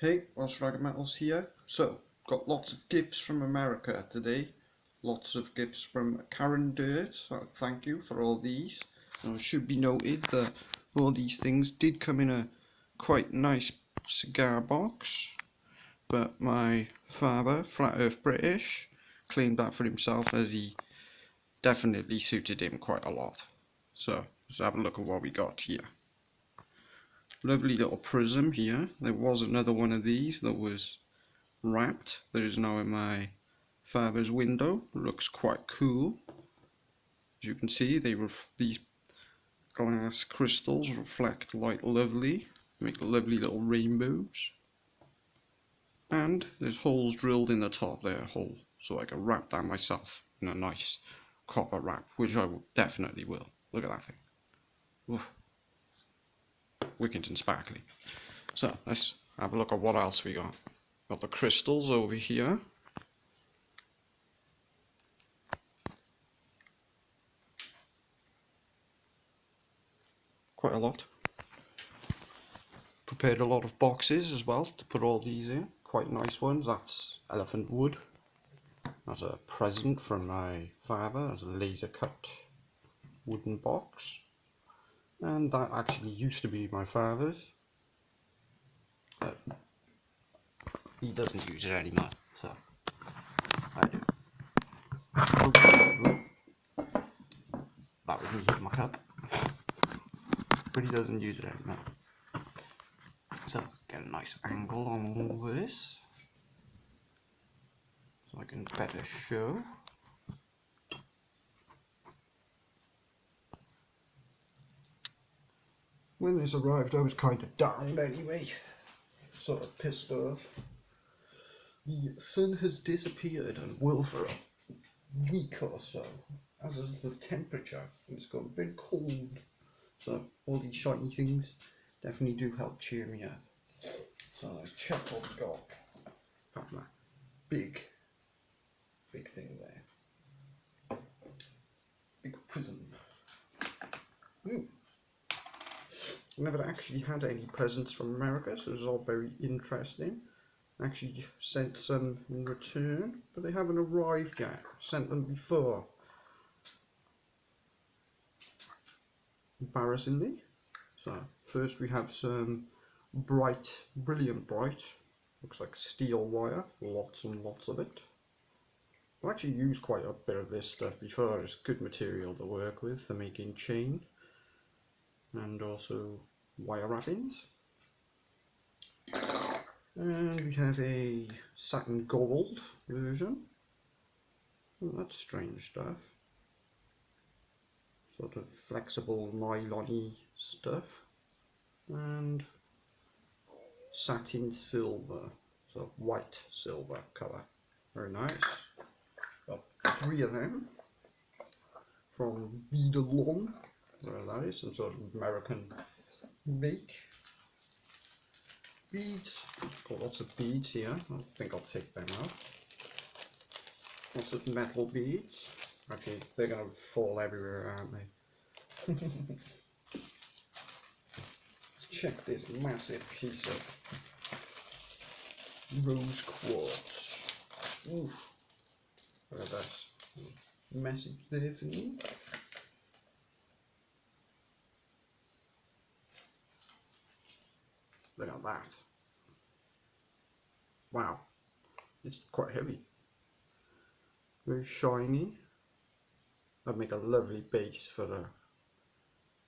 Hey, Welsh Dragon Metals here. So, got lots of gifts from America today. Lots of gifts from Karen Dirt. So thank you for all these. Now, it should be noted that all these things did come in a quite nice cigar box. But my father, Flat Earth British, claimed that for himself as he definitely suited him quite a lot. So, let's have a look at what we got here. Lovely little prism here. There was another one of these that was wrapped. That is now in my father's window. Looks quite cool. As you can see, these glass crystals reflect light lovely, make lovely little rainbows. And there's holes drilled in the top there, so I can wrap that myself in a nice copper wrap, which I definitely will. Look at that thing. Oof. Wicked and sparkly. So let's have a look at what else we got. Got the crystals over here. Quite a lot. Prepared a lot of boxes as well to put all these in. Quite nice ones. That's elephant wood. That's a present from my father. That's a laser cut wooden box. And that actually used to be my father's. But he doesn't use it anymore, so I do. That was me hitting my cup. But he doesn't use it anymore. So get a nice angle on all this, so I can better show. When this arrived, I was kind of down anyway, sort of pissed off. The sun has disappeared and will for a week or so, as is the temperature. It's got a bit cold, so all these shiny things definitely do help cheer me up. So let's check what we got. Apart from that big thing there. Big prism. Ooh. Never actually had any presents from America, so it was all very interesting. Actually sent some in return, but they haven't arrived yet. Sent them before. Embarrassingly. So first we have some brilliant bright. Looks like steel wire, lots and lots of it. I've actually used quite a bit of this stuff before. It's good material to work with for making chain. And also wire wrappings. And we have a satin gold version. Oh, that's strange stuff. Sort of flexible nylon-y stuff. And satin silver, so white silver colour. Very nice. Got 3 of them from Beadalong. Well, that is some sort of American make. Beads. Got lots of beads here. I think I'll take them out. Lots of metal beads. Actually, they're going to fall everywhere, aren't they? Let's check this massive piece of rose quartz. Ooh. Look at that message there for me. Look at that. Wow, it's quite heavy. Very shiny. That'd make a lovely base for a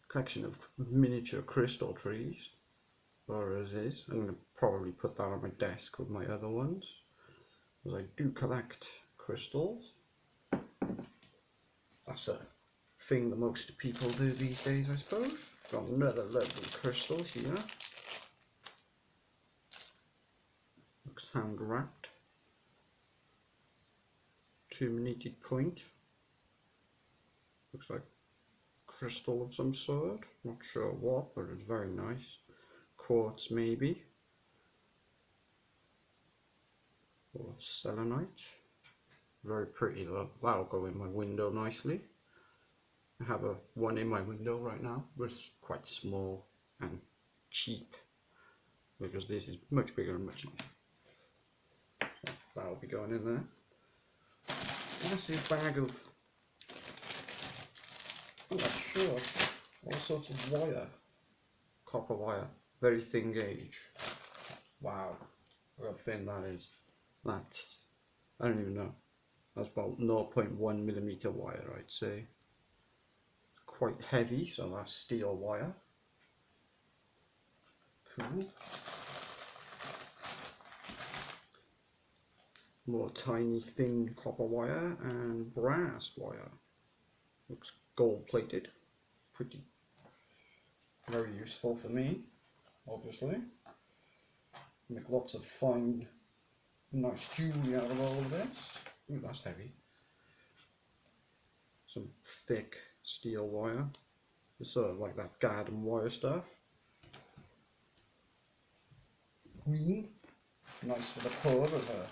collection of miniature crystal trees. Or as is. I'm going to probably put that on my desk with my other ones, because I do collect crystals. That's a thing that most people do these days, I suppose. Got another lovely crystal here. Looks hand wrapped. Terminated point. Looks like crystal of some sort. Not sure what, but it's very nice. Quartz maybe. Or selenite. Very pretty though. That'll go in my window nicely. I have one in my window right now, but it's quite small and cheap. because this is much bigger and much nicer. So that'll be going in there. Massive bag of, I'm not sure, all sorts of wire, copper wire, very thin gauge. Wow, look how thin that is. That's, I don't even know, that's about 0.1 millimeter wire, I'd say. Quite heavy, so that's steel wire. Cool. More tiny thin copper wire and brass wire. Looks gold plated. Pretty, very useful for me, obviously. Make lots of fine, nice jewellery out of all of this. Ooh, that's heavy. Some thick steel wire. It's sort of like that garden wire stuff. Green, nice for the colour of a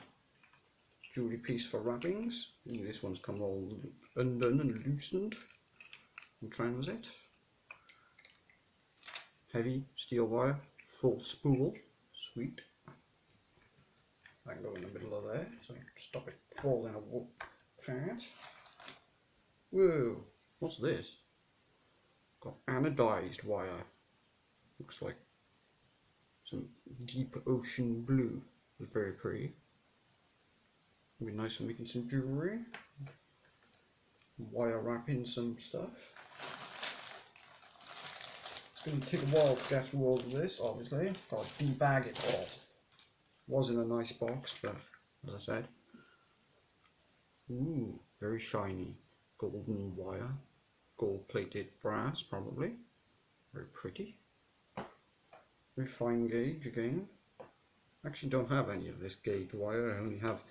jewellery piece for wrappings. Ooh, this one's come all undone and loosened in transit. Heavy steel wire, full spool, sweet. I can go in the middle of there, so stop it falling apart. Whoa, what's this? Got anodized wire. Looks like some deep ocean blue. It's very pretty. It'll be nice for making some jewellery. Wire wrapping some stuff. It's going to take a while to get through all of this, obviously. Got to debag it all. Was in a nice box, but as I said. Ooh, very shiny. Golden wire. Gold plated brass, probably. Very pretty. Very fine gauge again. Actually don't have any of this gauge wire. I only have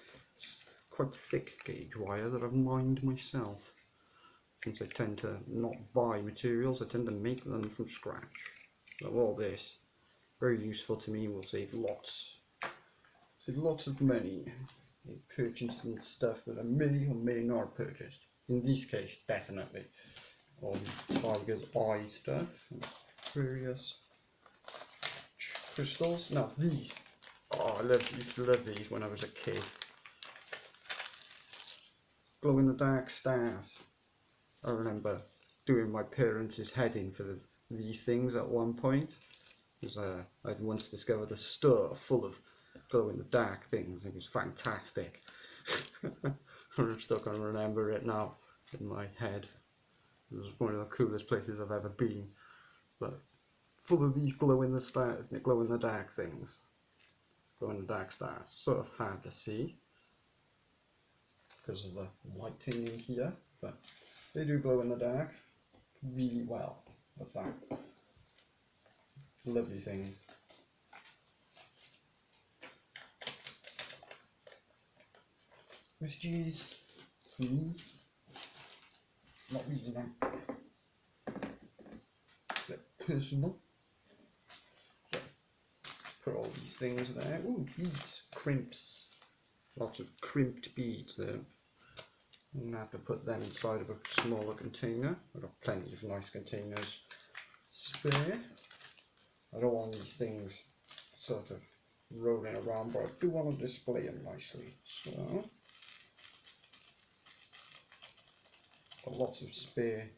quite thick gauge wire that I've mined myself. Since I tend to not buy materials, I tend to make them from scratch. So all this, very useful to me, will save lots of money in purchasing stuff that I may or may not have purchased. In this case, definitely. All these tiger's eye stuff, and various crystals. Now these, oh, I used to love these when I was a kid. Glow in the dark stars. I remember doing my parents' heading for these things at one point. Because I'd once discovered a store full of glow in the dark things. It was fantastic. I'm still going to remember it now in my head. It was one of the coolest places I've ever been. But full of these glow in the dark things. Glow in the dark stars. Sort of hard to see because of the lighting in here, but they do glow in the dark really well. With that. Lovely things. Messages. Not reading that. Personal. So, put all these things there. Ooh, beads, crimps. Lots of crimped beads there. I'm going to have to put them inside of a smaller container. I've got plenty of nice containers spare. I don't want these things sort of rolling around, but I do want to display them nicely. So, got lots of spare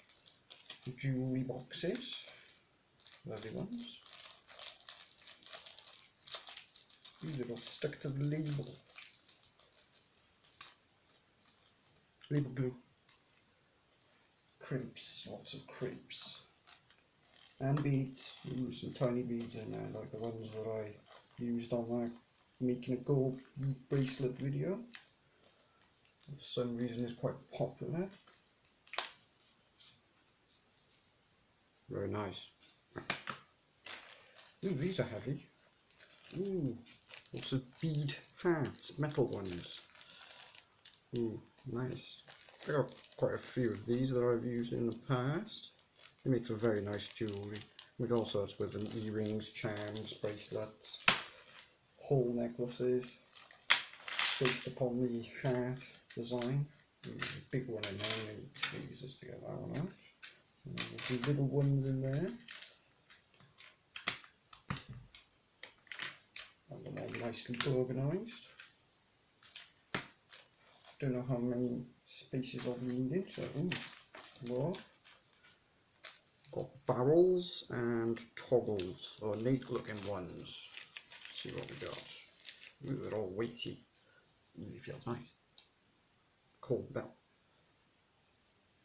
jewellery boxes. Lovely ones. These are all stuck to the label. Label glue. Crimps, lots of crimps. And beads. Ooh, some tiny beads in there, like the ones that I used on that making a gold bracelet video. For some reason it's quite popular. Very nice. Ooh, these are heavy. Ooh, lots of bead hats, metal ones. Ooh, nice. I got quite a few of these that I've used in the past. They make for very nice jewellery. Make all sorts with them: earrings, charms, bracelets, whole necklaces, based upon the hat design. There's a big one in there, I need tweezers to get that one out. And there's some little ones in there. nicely organised. Don't know how many spaces I'll be needing, so more. Got barrels and toggles, or neat looking ones. Let's see what we got. Ooh, they're all weighty. Really feels nice. Cold bell.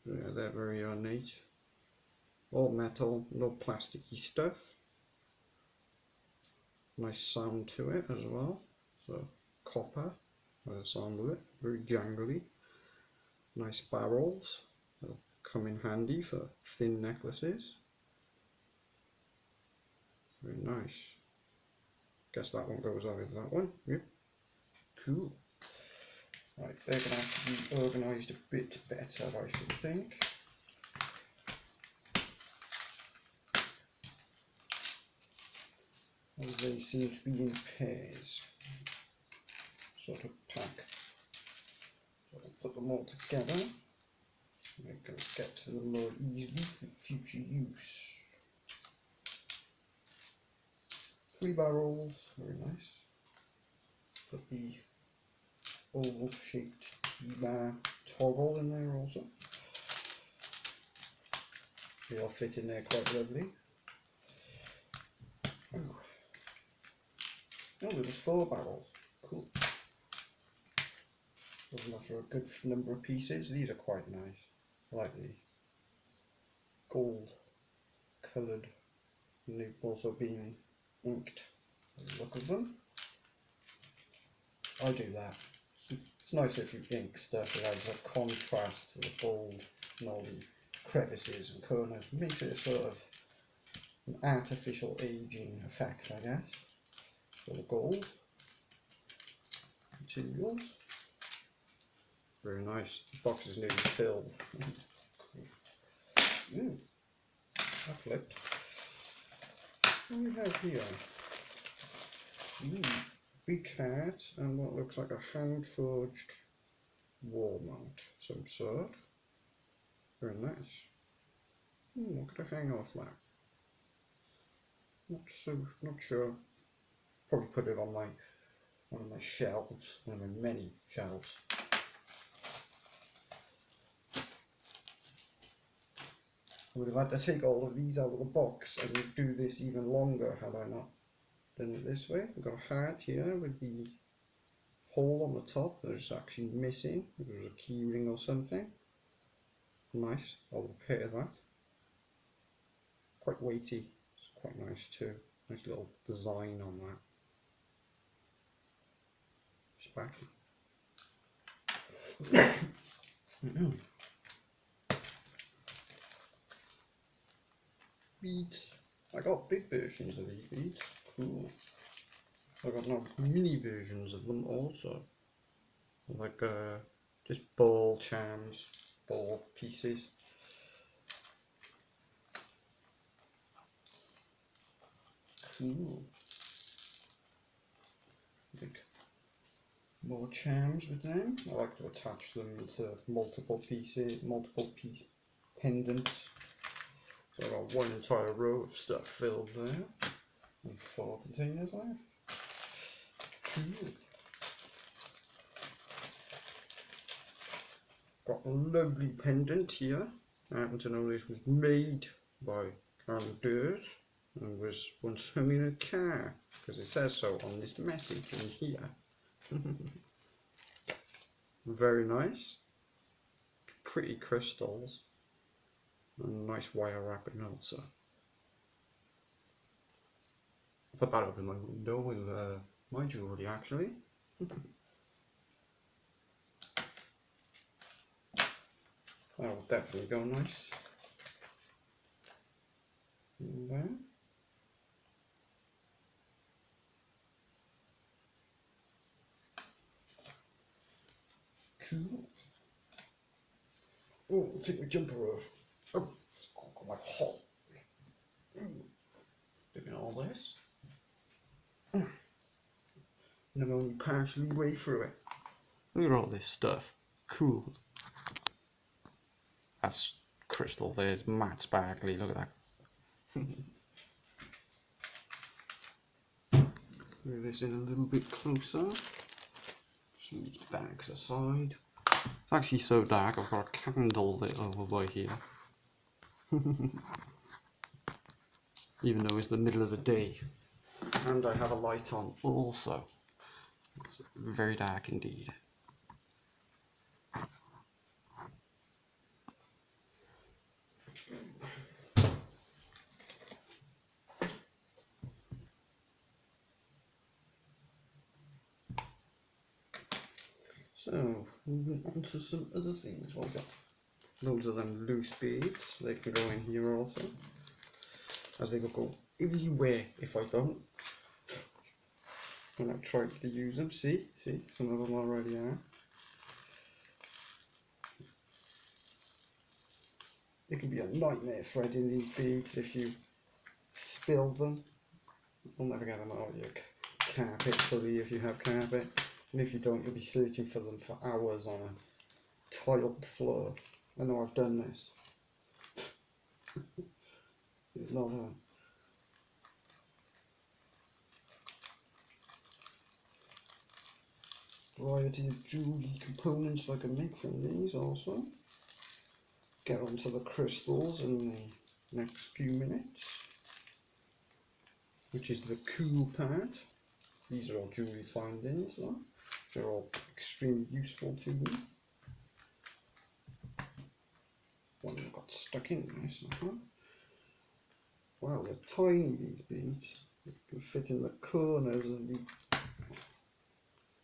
Yeah, they're very ornate. All metal, no plasticky stuff. Nice sound to it as well. So copper, the sound of it, very jangly. Nice barrels. They'll come in handy for thin necklaces. Very nice. Guess that one goes over that one. Yep. Cool. Right, they're going to have to be organised a bit better, I should think. As they seem to be in pairs. Sort of pack. So I'll put them all together. We're going to get to them more easily for future use. 3 barrels, very nice. Put the oval shaped T-bar toggle in there also. They all fit in there quite lovely. Oh, there was 4 barrels. Cool. Wasn't enough for a good number of pieces. These are quite nice. I like the gold coloured, and they've also been inked. The look of them. I do that. It's nice if you ink stuff that adds a contrast to the gold and all the crevices and corners. It makes it a sort of an artificial aging effect, I guess. For the gold materials. Very nice. The box is nearly filled. Ooh, that flipped. What do we have here? Ooh, big hat and what looks like a hand forged wall mount of some sort. Very nice. What could I hang off that? Not sure. Probably put it on one of my shelves, one of my many shelves. I would have had to take all of these out of the box and do this even longer had I not done it this way. We've got a hat here with the hole on the top that is actually missing. There's a key ring or something. Nice, I'll repair that. Quite weighty, it's quite nice too. Nice little design on that. Sparkly. Beads. I got big versions of these beads. Cool. I got now mini versions of them also. Like just ball charms, ball pieces. Cool. Like more charms with them. I like to attach them to multiple piece pendants. So I've got one entire row of stuff filled there, and 4 containers left. Cool. Got a lovely pendant here. I happen to know this was made by Karen Dirt and was once hung in a car, because it says so on this message in here. Very nice. Pretty crystals. And nice wire wrapping also. I'll put that up in my window with my jewellery actually. That will definitely go nice in there. Cool. Oh, I'll take my jumper off. Oh, it's quite hot. Doing all this. And I'm only partially way through it. Look at all this stuff. Cool. That's crystal there, it's matte sparkly, look at that. Move this in a little bit closer. Just move these bags aside. It's actually so dark, I've got a candle lit over by here. Even though it's the middle of the day. And I have a light on also. It's very dark indeed. So, moving on to some other things. Well, I've got loads of them loose beads. They can go in here also. As they will go everywhere if I don't. When I've tried to use them. See, some of them already are. It can be a nightmare threading these beads if you spill them. You'll never get them out of your carpet fully if you have carpet. And if you don't, you'll be searching for them for hours on a tiled floor. I know I've done this. It's not a variety of jewellery components I can make from these also. Get onto the crystals in the next few minutes, which is the cool part. These are all jewellery findings though. They're all extremely useful to me. One got stuck in this. Wow, they're tiny, these beads. They can fit in the corners of the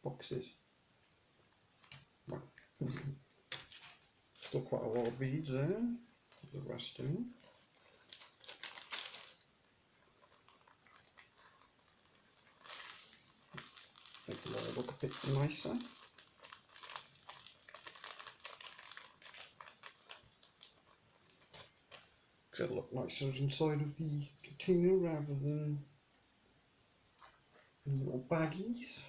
boxes. Wow. Still quite a lot of beads there. The rest in. Make them all look a bit nicer. Because it'll look nicer inside of the container rather than in little baggies.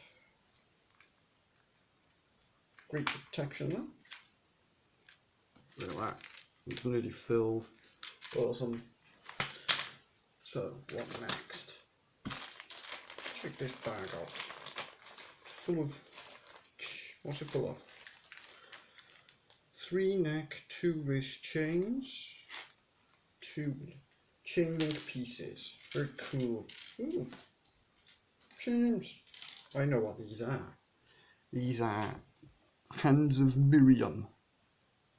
Great protection though. Look at that. It's nearly filled. Awesome. So, what next? Check this bag out. Full of, what's it full of? 3 neck, 2 wrist chains, 2 chain link pieces. Very cool. Ooh, chains. I know what these are. These are hands of Miriam.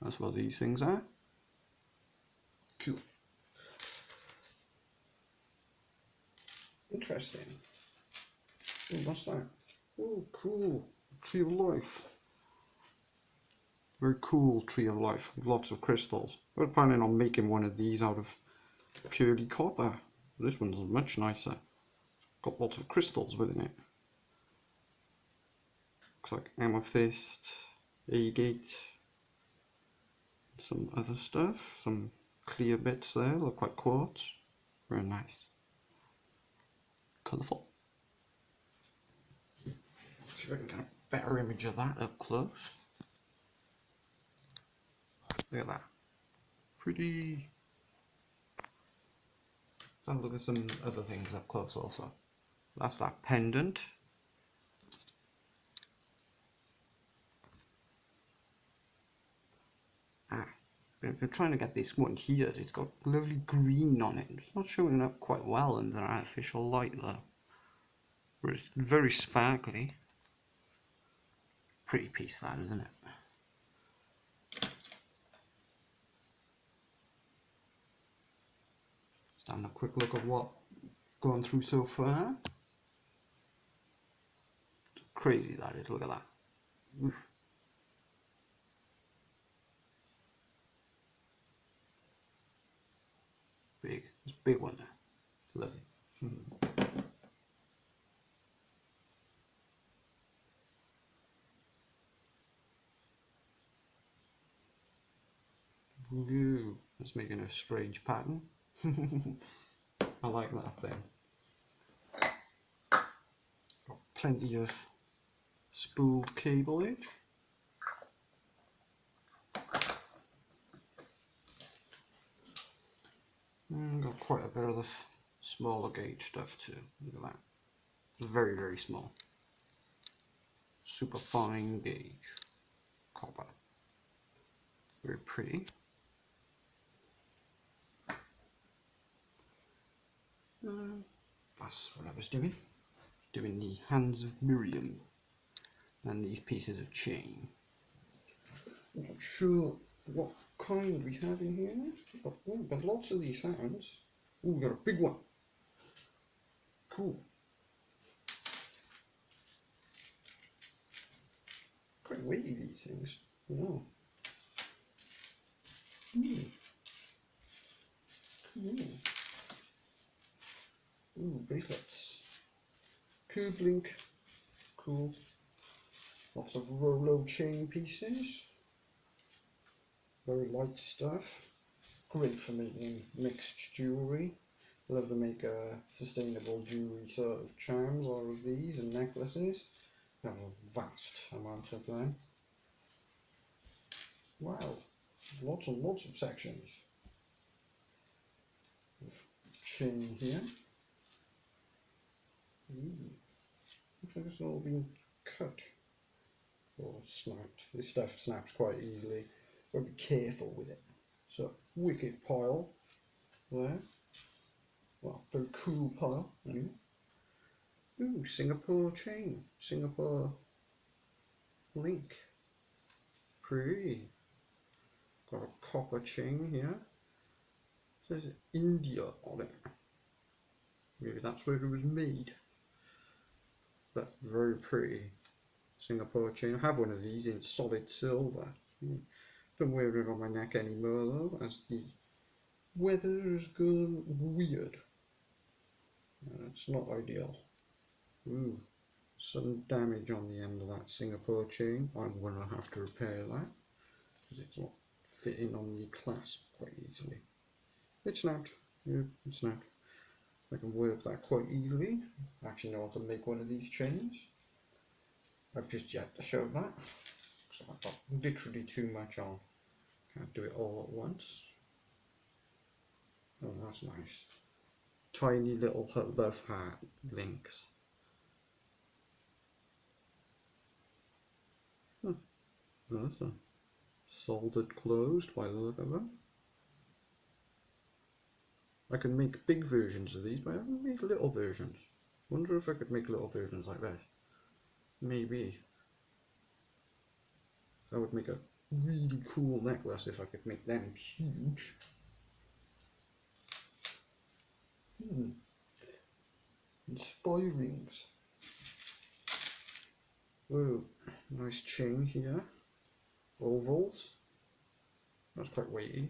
That's what these things are. Cool. Interesting. Ooh, what's that? Oh, cool. Tree of Life. Very cool Tree of Life with lots of crystals. I was planning on making one of these out of purely copper. This one's much nicer. Got lots of crystals within it. Looks like amethyst, agate, some other stuff. Some clear bits there, look like quartz. Very nice. Colourful. See if I can get a better image of that up close. Look at that. Pretty. Let's look at some other things up close also. That's that pendant. If you're trying to get this one here, it's got lovely green on it. It's not showing up quite well under artificial light though. But it's very sparkly. Pretty piece that, isn't it? Just having a quick look at what gone through so far. Crazy that is, look at that. Oof. Big, it's a big one there. It's lovely. Ooh, it's making a strange pattern. I like that thing. Got plenty of spooled cableage. And got quite a bit of the smaller gauge stuff too. Look at that. Very, very small. Super fine gauge copper. Very pretty. That's what I was doing. Doing the hands of Miriam and these pieces of chain. Not sure what kind we have in here, but we've got lots of these hands. Oh, we got a big one. Cool. Quite weighty, these things. Wow. Cool. Ooh, bracelets. Cube link. Cool. Lots of Rolo chain pieces. Very light stuff. Great for making mixed jewellery. Love to make sustainable jewellery sort of charms out of these and necklaces. Got a vast amount of them. Wow, lots and lots of sections. Chain here. Looks like it's all been cut or snapped. This stuff snaps quite easily. Got to be careful with it. So, wicked pile there. Well, very cool pile. Anyway. Ooh, Singapore chain. Singapore link. Pretty. Got a copper chain here. It says India on it. Maybe that's where it was made. But very pretty Singapore chain. I have one of these in solid silver. Don't wear it on my neck anymore though, as the weather has gone weird. It's not ideal. Ooh, some damage on the end of that Singapore chain. I'm going to have to repair that because it's not fitting on the clasp quite easily. It snapped. Yeah, it snapped. I can work that quite easily. I actually know how to make one of these chains. I've just yet to show that. So I've got literally too much on. Can't do it all at once. Oh, that's nice. Tiny little love heart links. That's a soldered closed by the look of them. I can make big versions of these, but I haven't made little versions. Wonder if I could make little versions like this. Maybe. That would make a really cool necklace if I could make them huge. And spy rings. Whoa, nice chain here. Ovals. That's quite weighty.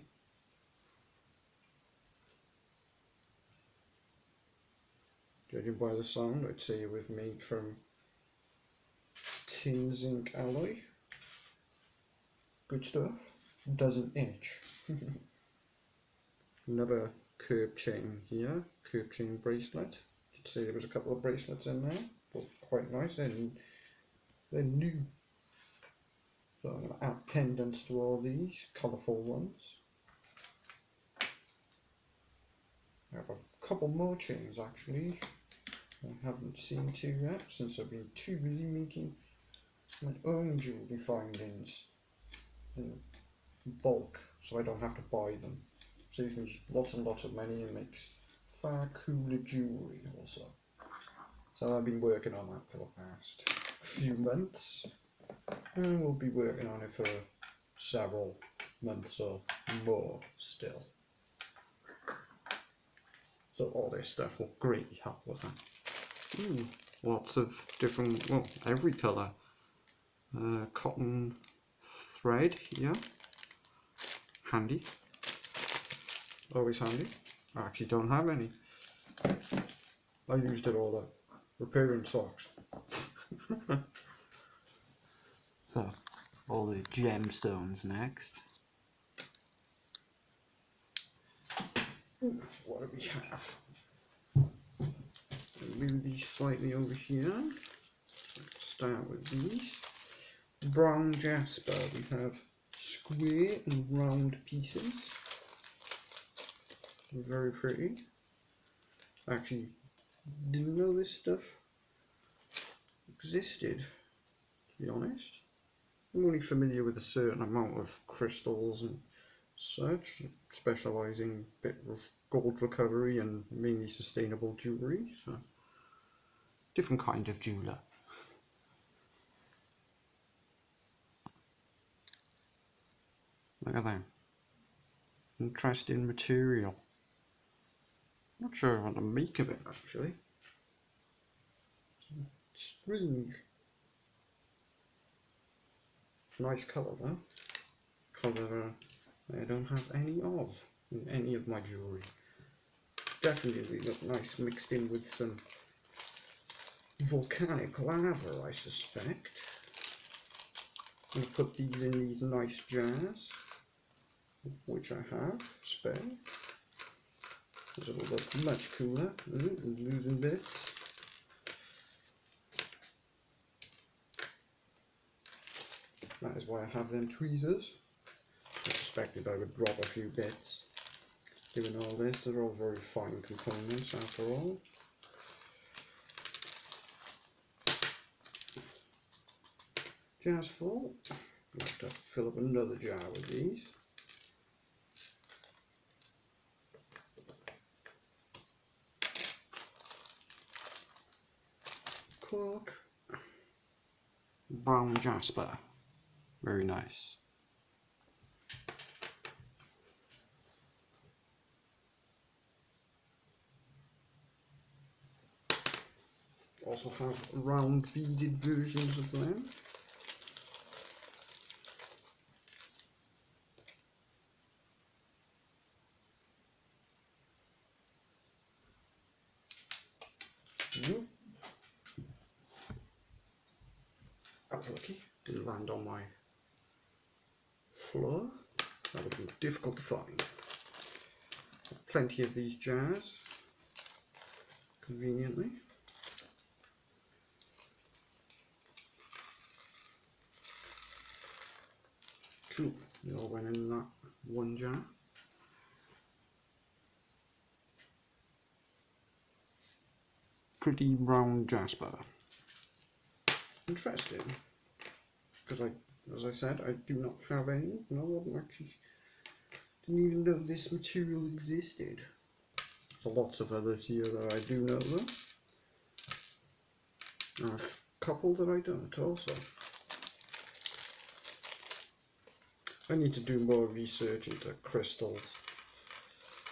Judging by the sound, I'd say it was made from tin zinc alloy. Good stuff. Doesn't itch. Another curb chain here. Curb chain bracelet. You'd say there was a couple of bracelets in there, but quite nice. They're new. So I'm going to add pendants to all these colourful ones. I have a couple more chains actually. I haven't seen to yet since I've been too busy making my own jewellery findings in bulk, so I don't have to buy them. Saves me lots and lots of money and makes far cooler jewellery also. So I've been working on that for the past few months, and we'll be working on it for several months or more still. So all this stuff will greatly help with that. Lots of different, well, every colour. Cotton thread here. Handy. Always handy. I actually don't have any. I used it all up. Repairing socks. So, all the gemstones next. What do we have? Move these slightly over here. Start with these. Brown jasper. We have square and round pieces. Very pretty. Actually, didn't know this stuff existed, to be honest. I'm only familiar with a certain amount of crystals and such, specialising a bit of gold recovery and mainly sustainable jewellery, so different kind of jeweller. Look at that. Interesting material. Not sure what to make of it actually. Strange. Nice colour though. Colour I don't have any of in any of my jewellery. Definitely look nice mixed in with some volcanic lava, I suspect. I'm going to put these in these nice jars, which I have spare. This will look much cooler. Losing bits. That is why I have them tweezers. I suspected I would drop a few bits. Given all this, they're all very fine components after all. Jar's full. I'll have to fill up another jar with these. Cork. Brown jasper. Very nice. Also have round beaded versions of them. I was lucky, didn't land on my floor. That would be difficult to find. Plenty of these jars, conveniently. Cool, they all went in that one jar. Pretty round jasper. Interesting, because as I said, I do not have any. No, I actually didn't even know this material existed. There's lots of others here that I do know though. And a couple that I don't also. I need to do more research into crystals,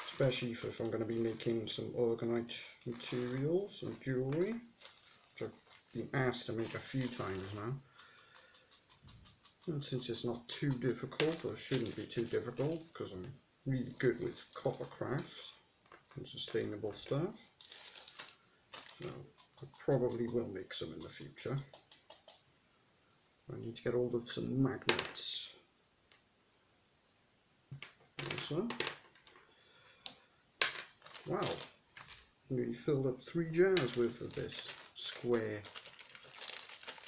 especially if I'm going to be making some organite materials and jewellery, which I've been asked to make a few times now. And since it's not too difficult, or shouldn't be too difficult, because I'm really good with copper crafts and sustainable stuff, so I probably will make some in the future. I need to get hold of some magnets. Also, wow, nearly filled up 3 jars worth of this square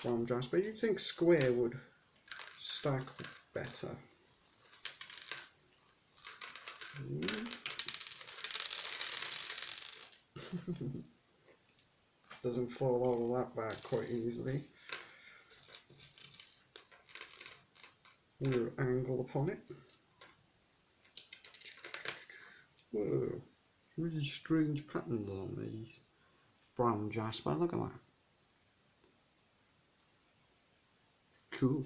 brown jasper. You'd think square would stack better. Doesn't fall out of that bag quite easily. We'll angle upon it. Whoa, really strange patterns on these brown jasper, look at that. Cool.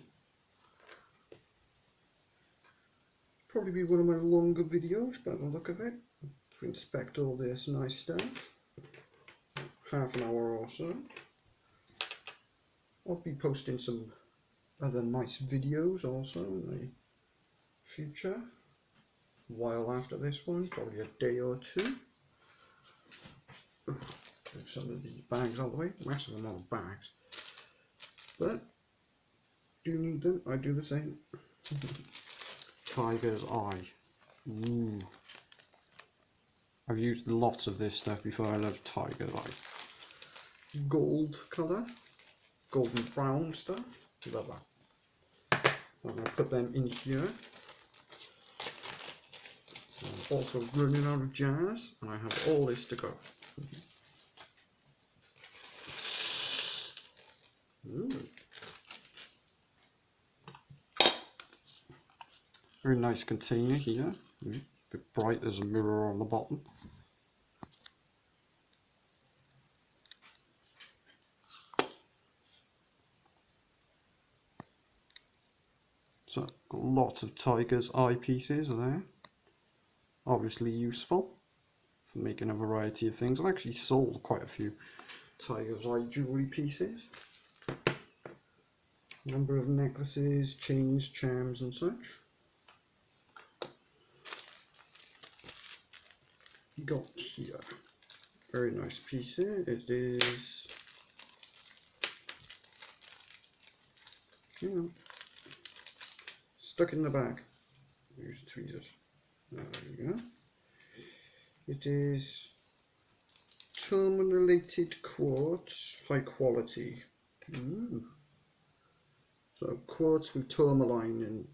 Probably be one of my longer videos by the look of it, to inspect all this nice stuff. Half an hour or so. I'll be posting some other nice videos also in the future. A while after this one, probably a day or two. Move some of these bags out of the way, massive amount of bags. But, do need them, I do the same. Tiger's eye. Ooh. I've used lots of this stuff before. I love tiger's eye. Gold colour, golden brown stuff. Love that. I'm going to put them in here. So I'm also running out of jars, and I have all this to go. Ooh. Very nice container here. A bit bright, there's a mirror on the bottom. So, got lots of tiger's eye pieces there. Obviously useful for making a variety of things. I've actually sold quite a few tiger's eye jewellery pieces. A number of necklaces, chains, charms and such. Got here. Very nice piece here. It is stuck in the bag. Use tweezers. There we go. It is tourmalinated quartz, high quality. So quartz with tourmaline and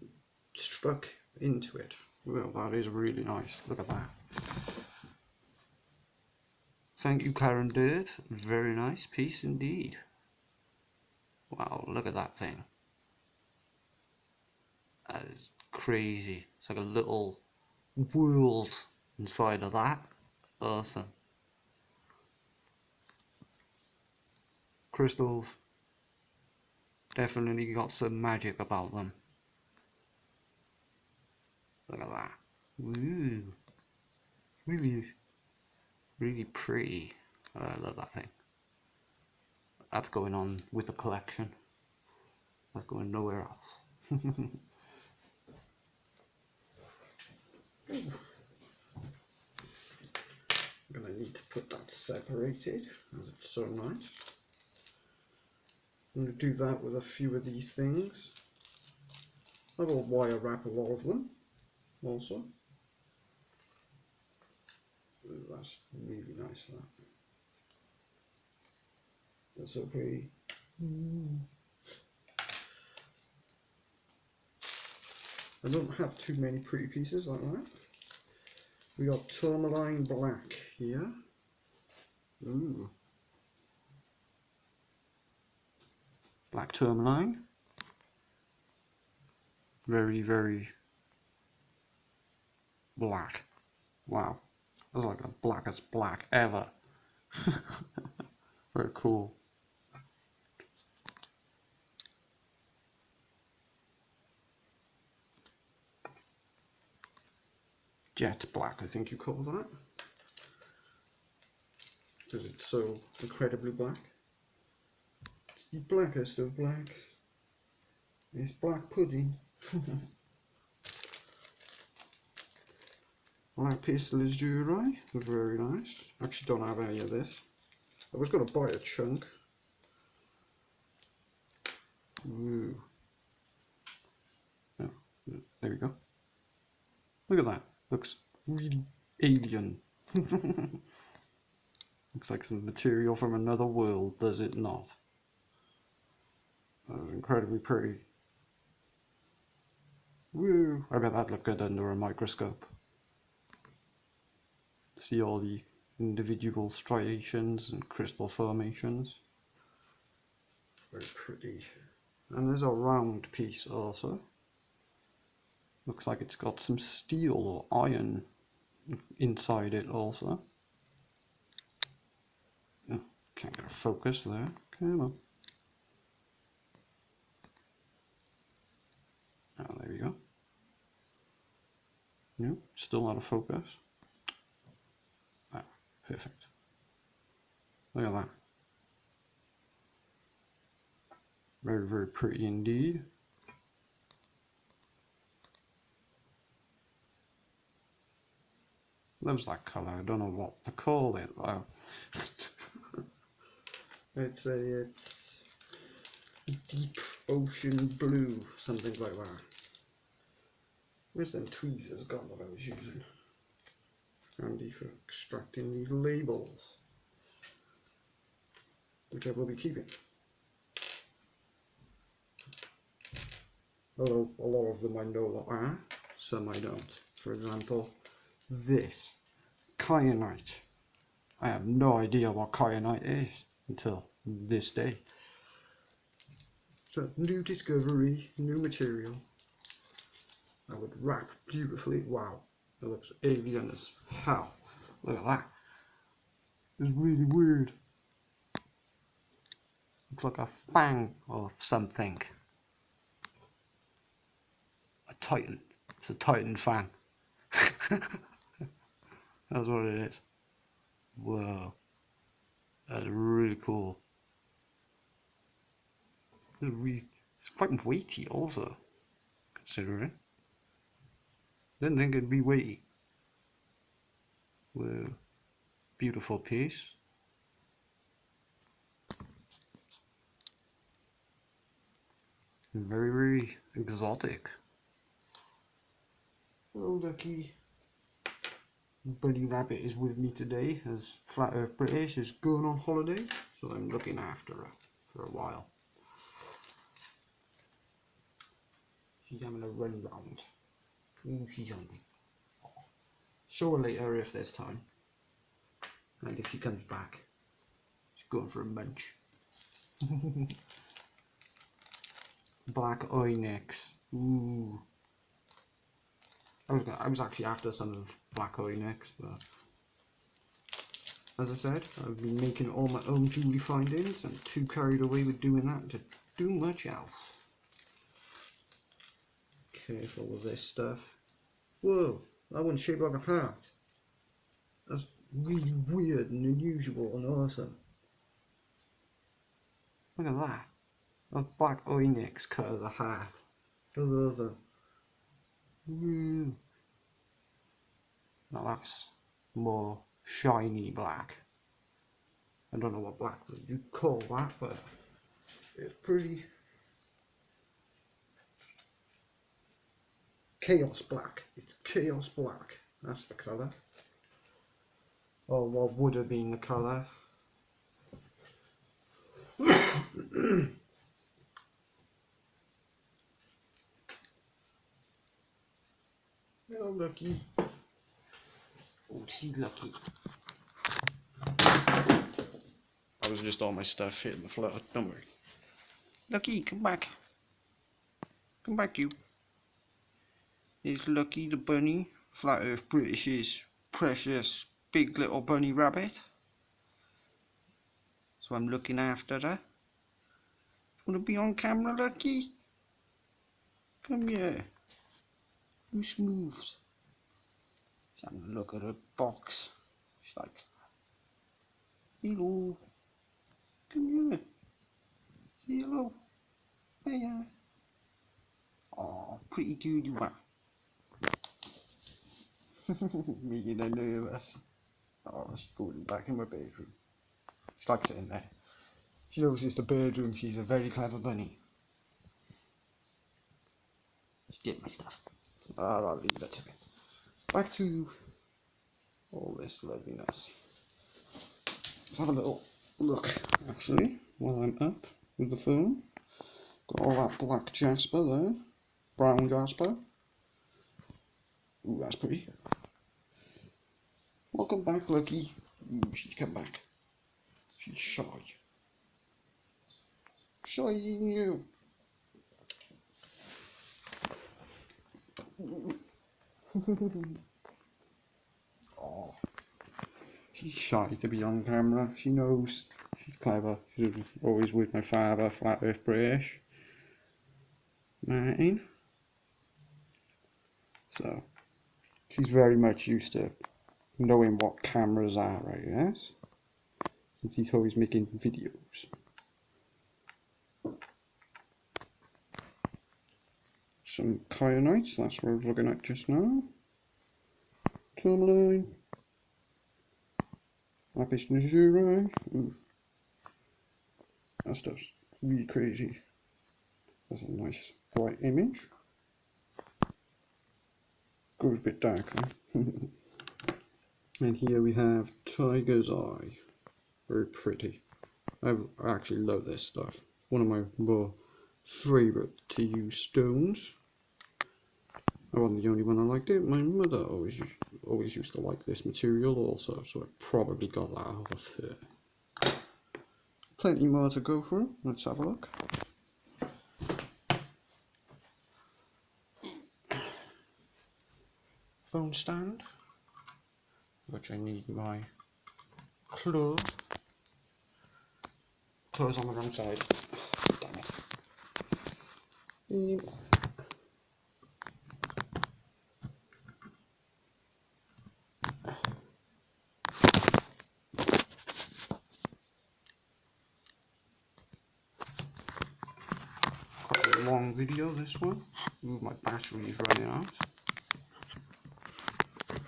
struck into it. Well, that is really nice. Look at that. Thank you, Karen Dirt. Very nice piece indeed. Wow, look at that thing. That is crazy. It's like a little world inside of that. Awesome. Crystals definitely got some magic about them. Look at that. Ooh. Really pretty. I love that thing. That's going on with the collection. That's going nowhere else. I'm gonna need to put that separated as it's so nice. I'm gonna do that with a few of these things. I will wire wrap a lot of them also. Ooh, that's really nice, that. That's so pretty. I don't have too many pretty pieces like that. We got tourmaline black here. Ooh. Black tourmaline. Very, very black. Wow. That's like the blackest black ever. Very cool. Jet black, I think you call that. Because it's so incredibly black. It's the blackest of blacks. It's black pudding. Black pistol is jewellery. Very nice. Actually don't have any of this. I was going to buy a chunk. Ooh. Yeah, there we go. Look at that. Looks really alien. Looks like some material from another world, does it not? Incredibly pretty. Woo! I bet that looked good under a microscope. See all the individual striations and crystal formations. Very pretty. And there's a round piece also. Looks like it's got some steel or iron inside it also. Oh, can't get a focus there. Come on. Oh, there we go. No, still not a focus. Ah, perfect. Look at that. Very, very pretty indeed. Loves that colour. I don't know what to call it though. It's deep ocean blue, something like that. Where's them tweezers gone that I was using? Handy for extracting these labels, which I will be keeping. Although a lot of them I know what are, some I don't. For example, this kyanite. I have no idea what kyanite is until this day. So, new discovery, new material. That would wrap beautifully. Wow, it looks alien as hell. Look at that. It's really weird. Looks like a fang or something. A titan. It's a titan fang. That's what it is. Whoa. That's really cool. It's quite weighty also, considering. Didn't think it'd be weighty. Whoa. Beautiful piece. Very, very exotic. Hello, Lucky. Bunny Rabbit is with me today as Flat Earth British is going on holiday, so I'm looking after her for a while. She's having a run round. Ooh, she's hungry. Show her later if there's time. And if she comes back, she's going for a munch. Black eye necks. Ooh. I was actually after some of black eye necks, but as I said, I've been making all my own jewellery findings and too carried away with doing that to do much else. Careful with this stuff. Whoa, that one's shaped like a heart. That's really weird and unusual and awesome. Look at that. A black eye necks cut as a heart. That's awesome. Woo. Now that's more shiny black. I don't know what black you call that, but it's pretty chaos black. It's chaos black. That's the colour. Or what would have been the colour. Hello, Lucky. Oh, see, Lucky. I was just all my stuff hitting the floor. Don't worry. Lucky, come back. Come back, you. Here's Lucky the bunny. Flat Earth British's precious big little bunny rabbit. So I'm looking after her. Want to be on camera, Lucky? Come here. Who smooths? She's having a look at her box. She likes that. Hello. Come here. Say hello. Hiya. Oh, pretty good you are. Making her nervous. Oh, she's going back in my bedroom. She likes it in there. She knows it's the bedroom. She's a very clever bunny. Just get my stuff. I'll leave that to me. Back to all this loveliness. Let's have a little look, actually, while I'm up with the phone. Got all that black jasper there. Brown jasper. Ooh, that's pretty. Welcome back, Lucky. Ooh, she's come back. She's shy. Shy you. Oh, she's shy to be on camera. She knows she's clever. She's always with my father, Flat Earth British, Martin. So she's very much used to knowing what cameras are, I guess, since he's always making videos. Some kyanites, that's what I was looking at just now. Tourmaline. Lapis lazuli. Ooh. That stuff's really crazy. That's a nice bright image. Goes a bit darker. And here we have Tiger's Eye. Very pretty. I actually love this stuff. One of my more favourite to use stones. I wasn't the only one that liked it. My mother always used to like this material also, so I probably got that out of her. Plenty more to go through. Let's have a look. phone stand, which I need my clothes on the wrong side. Damn it. Quite a long video, this one. Ooh, my battery is running out.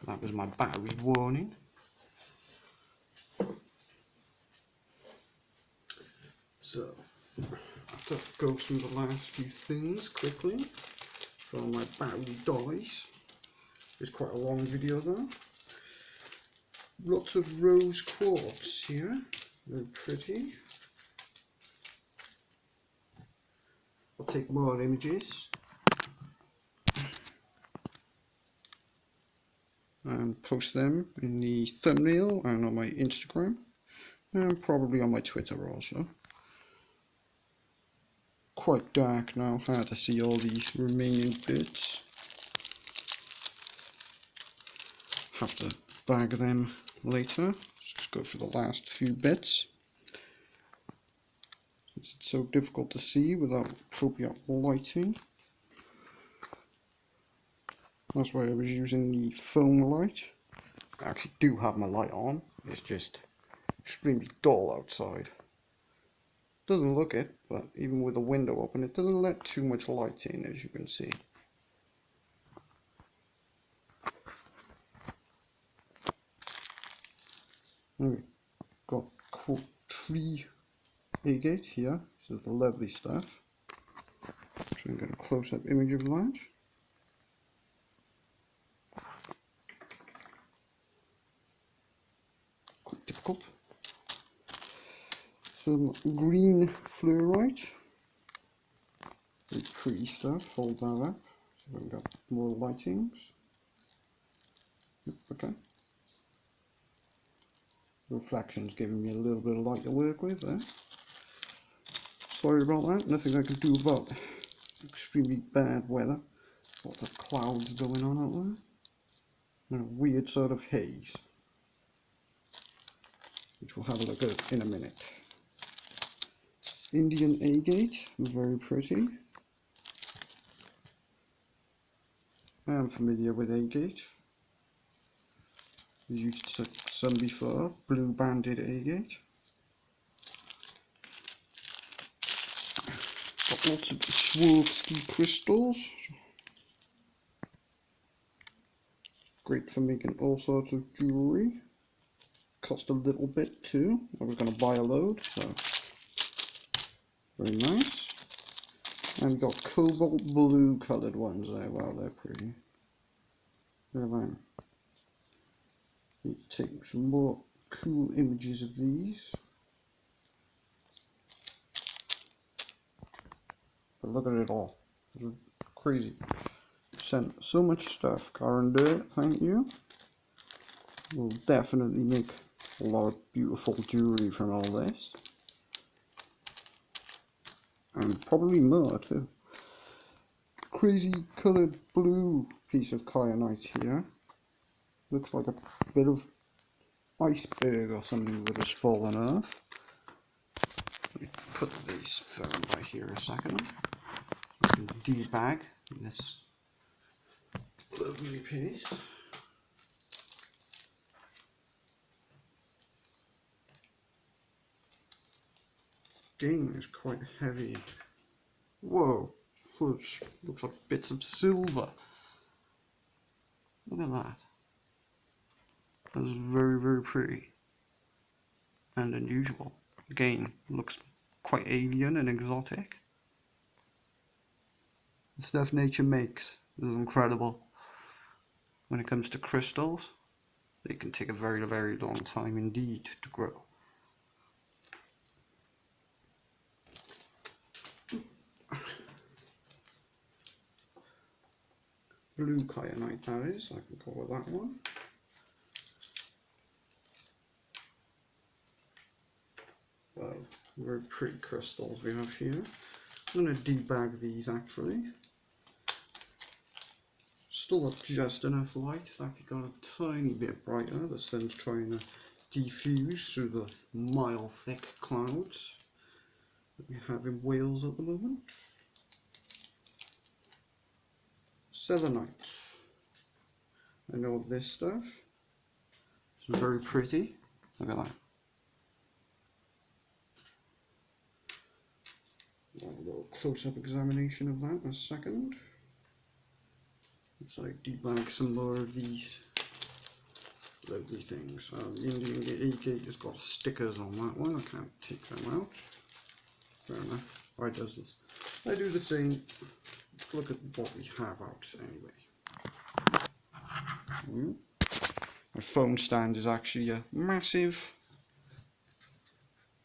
That was my battery warning. So, I have to go through the last few things quickly before my battery dies. It's quite a long video though. Lots of rose quartz here, very pretty. I'll take more images and post them in the thumbnail and on my Instagram and probably on my Twitter also. Quite dark now, hard to see all these remaining bits. Have to bag them later. Let's just go through the last few bits. It's so difficult to see without appropriate lighting. That's why I was using the phone light. I actually do have my light on, it's just extremely dull outside. Doesn't look it, but even with the window open, it doesn't let too much light in, as you can see. We've got tree agate here. This is the lovely stuff. Try and get a close-up image of that. Quite difficult. Some green fluorite. Very pretty stuff. Hold that up. So we've got more lightings. Yep, okay. Reflection's giving me a little bit of light to work with there. Sorry about that, nothing I can do about extremely bad weather. Lots of clouds going on out there. And a weird sort of haze, which we'll have a look at in a minute. Indian agate, very pretty. I'm familiar with agate. Used some before, blue banded agate. Got lots of Swarovski crystals. Great for making all sorts of jewellery. Cost a little bit too. I was going to buy a load, so very nice. And we've got cobalt blue coloured ones there. Wow, they're pretty. Look at them. Need to take some more cool images of these. But look at it all. It's crazy. Sent so much stuff, Karen Dirt, thank you. We'll definitely make a lot of beautiful jewellery from all this. And probably more too. Crazy coloured blue piece of kyanite here. Looks like a bit of iceberg or something that has fallen off. Let me put these phone right here a second. I can debag this lovely piece. Game is quite heavy. Whoa, looks like bits of silver. Look at that. That's very, very pretty and unusual. Again, looks quite alien and exotic. The stuff nature makes is incredible. When it comes to crystals, they can take a very, very long time indeed to grow. Blue kyanite that is, I can call it that one. Well, very pretty crystals we have here. I'm going to debag these actually. Still got just enough light. It's actually got a tiny bit brighter. The sun's trying to diffuse through the mile thick clouds that we have in Wales at the moment. Selenite. I know of this stuff. It's very pretty. Look at that. A little close-up examination of that in a second. So I debug some more of these lovely things. The Indian agate has got stickers on that one. I can't take them out. Fair enough. I does this. I do the same. Let's look at what we have out anyway. My phone stand is actually a massive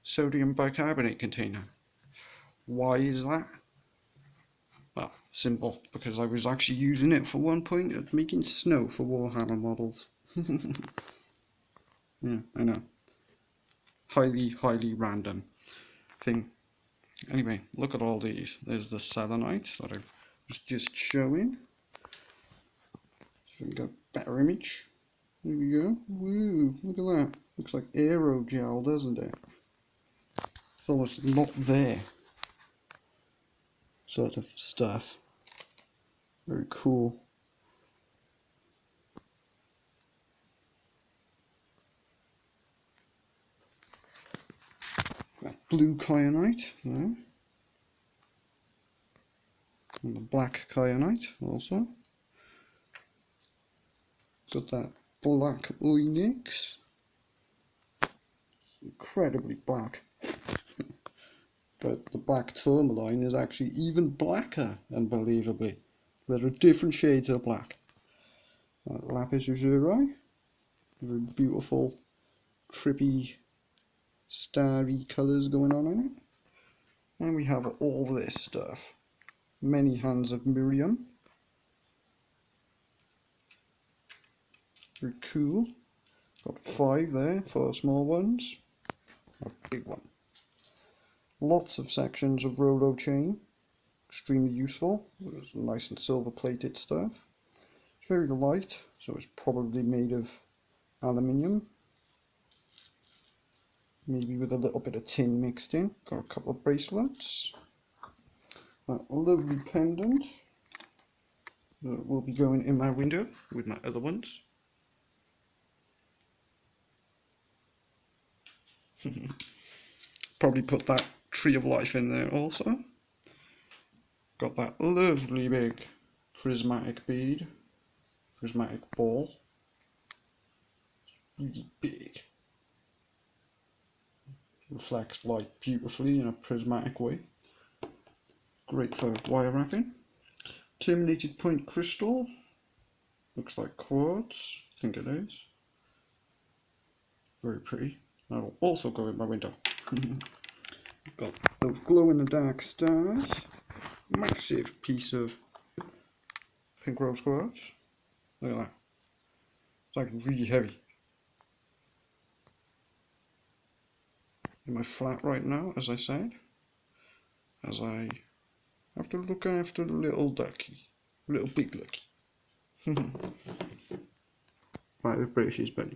sodium bicarbonate container. Why is that? Well, simple, because I was actually using it for one point at making snow for Warhammer models. Yeah, I know. Highly random thing. Anyway, look at all these. There's the selenite that I was just showing. So we got a better image. There we go. Woo, look at that. Looks like aerogel, doesn't it? It's almost not there. Sort of stuff. Very cool. That blue kyanite there. And the black kyanite also. Got that black onyx. It's incredibly black. But the black tourmaline is actually even blacker, unbelievably. There are different shades of black. Lapis lazuli, very beautiful, trippy, starry colours going on in it. And we have all this stuff. Many hands of Miriam. Very cool. Got 5 there, 4 small ones. A big one. Lots of sections of Rolo chain, extremely useful. It's nice and silver plated stuff. It's very light, so it's probably made of aluminium, maybe with a little bit of tin mixed in. Got a couple of bracelets. That lovely pendant that will be going in my window with my other ones. Probably put that tree of life in there also. Got that lovely big prismatic bead, prismatic ball. It's really big. Reflects light beautifully in a prismatic way. Great for wire wrapping. Terminated point crystal. Looks like quartz. I think it is. Very pretty. That'll also go in my window. Got those glow in the dark stars. Massive piece of pink rose quartz. Look at that. It's like really heavy. In my flat right now, as I said, as I have to look after the little ducky, little big ducky. Right, with British bunny.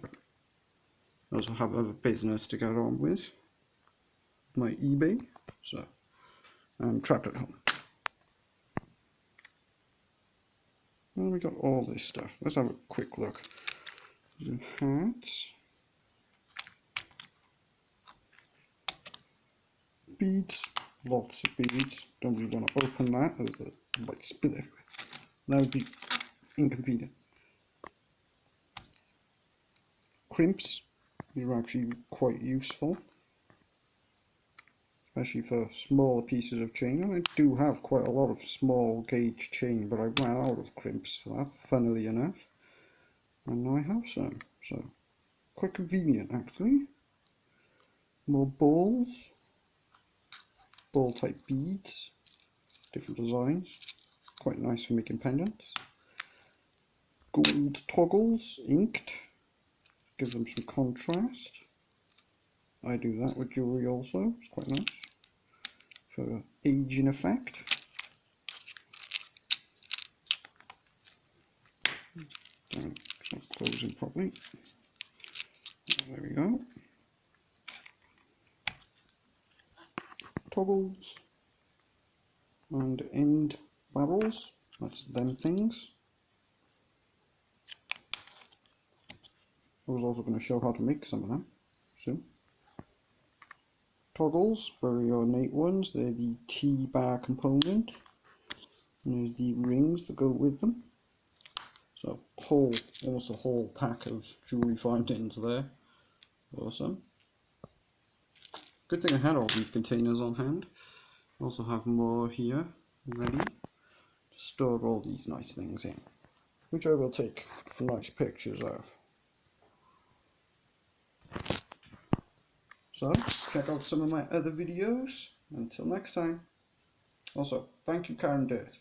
I also have other business to get on with. My eBay, so I'm trapped at home. And we got all this stuff. Let's have a quick look. Some hats. Beads. Lots of beads. Don't really want to open that. There's a white spill everywhere. That would be inconvenient. Crimps. These are actually quite useful. Especially for smaller pieces of chain. And I do have quite a lot of small gauge chain, but I ran out of crimps for that, funnily enough. And now I have some, so quite convenient actually. More balls, ball type beads, different designs, quite nice for making pendants. Gold toggles, inked, give them some contrast. I do that with jewellery also, it's quite nice for aging effect. goes in properly. There we go. Toggles and end barrels, that's them things. I was also going to show how to make some of them soon. Toggles, very ornate ones, they're the T-bar component, and there's the rings that go with them. So almost a whole pack of jewellery findings there. Awesome. Good thing I had all these containers on hand. I also have more here ready to store all these nice things in, which I will take nice pictures of. So, check out some of my other videos. Until next time. Also, thank you, Karen Dirt.